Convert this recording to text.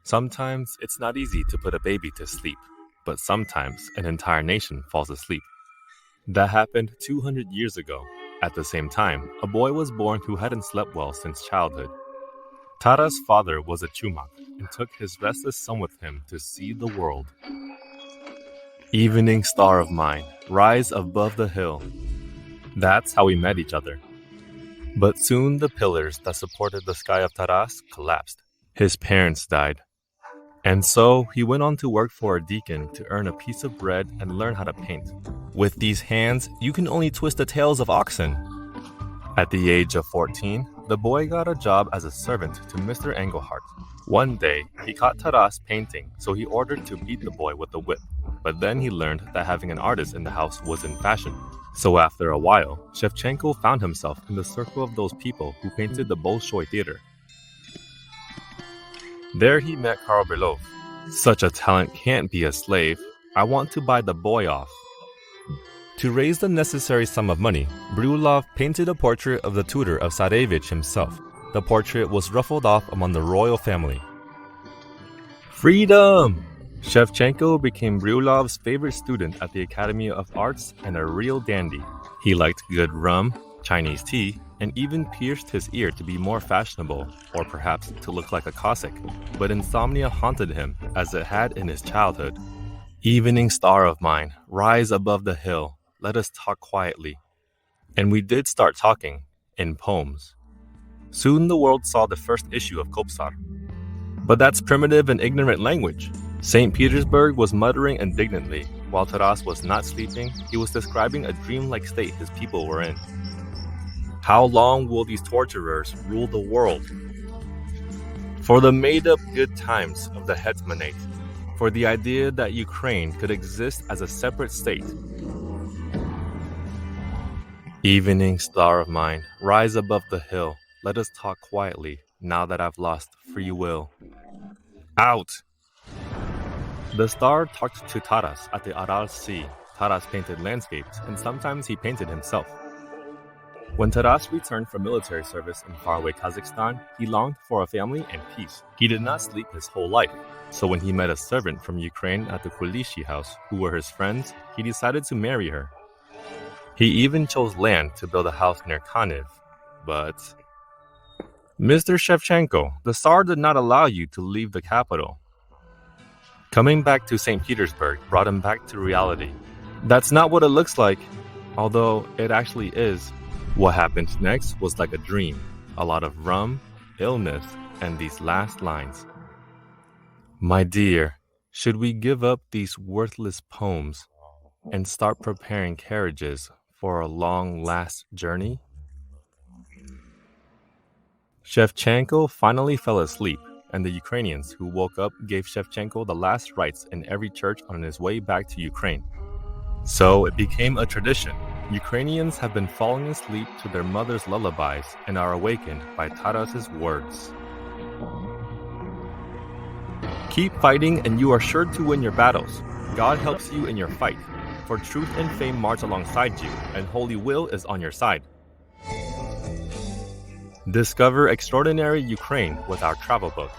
Sometimes it's not easy to put a baby to sleep, but sometimes an entire nation falls asleep. That happened 200 years ago. At the same time, a boy was born who hadn't slept well since childhood. Taras' father was a chumak and took his restless son with him to see the world. Evening star of mine, rise above the hill. That's how we met each other. But soon the pillars that supported the sky of Taras collapsed. His parents died. And so he went on to work for a deacon to earn a piece of bread and learn how to paint. With these hands, you can only twist the tails of oxen. At the age of 14, the boy got a job as a servant to Mr. Engelhardt. One day, he caught Taras painting, so he ordered to beat the boy with a whip. But then he learned that having an artist in the house was in fashion. So after a while, Shevchenko found himself in the circle of those people who painted the Bolshoi Theater. There he met Karl Brylov. Such a talent can't be a slave. I want to buy the boy off. To raise the necessary sum of money, Brylov painted a portrait of the tutor of Tsarevich himself. The portrait was ruffled off among the royal family. Freedom! Shevchenko became Brylov's favorite student at the Academy of Arts and a real dandy. He liked good rum, Chinese tea, and even pierced his ear to be more fashionable, or perhaps to look like a Cossack. But insomnia haunted him, as it had in his childhood. Evening star of mine, rise above the hill, let us talk quietly. And we did start talking, in poems. Soon the world saw the first issue of Kobzar. But that's primitive and ignorant language. St. Petersburg was muttering indignantly. While Taras was not sleeping, he was describing a dreamlike state his people were in. How long will these torturers rule the world? For the made-up good times of the Hetmanate, for the idea that Ukraine could exist as a separate state. Evening star of mine, rise above the hill. Let us talk quietly, now that I've lost free will. Out! The star talked to Taras at the Aral Sea. Taras painted landscapes, and sometimes he painted himself. When Taras returned from military service in faraway Kazakhstan, he longed for a family and peace. He did not sleep his whole life, so when he met a servant from Ukraine at the Kulishi house, who were his friends, he decided to marry her. He even chose land to build a house near Kaniv, but... Mr. Shevchenko, the Tsar did not allow you to leave the capital. Coming back to St. Petersburg brought him back to reality. That's not what it looks like, although it actually is. What happened next was like a dream. A lot of rum, illness, and these last lines. My dear, should we give up these worthless poems and start preparing carriages for a long last journey? Shevchenko finally fell asleep, and the Ukrainians who woke up gave Shevchenko the last rites in every church on his way back to Ukraine. So it became a tradition. Ukrainians have been falling asleep to their mother's lullabies and are awakened by Taras's words. Keep fighting and you are sure to win your battles. God helps you in your fight, for truth and fame march alongside you, and holy will is on your side. Discover extraordinary Ukraine with our travel book.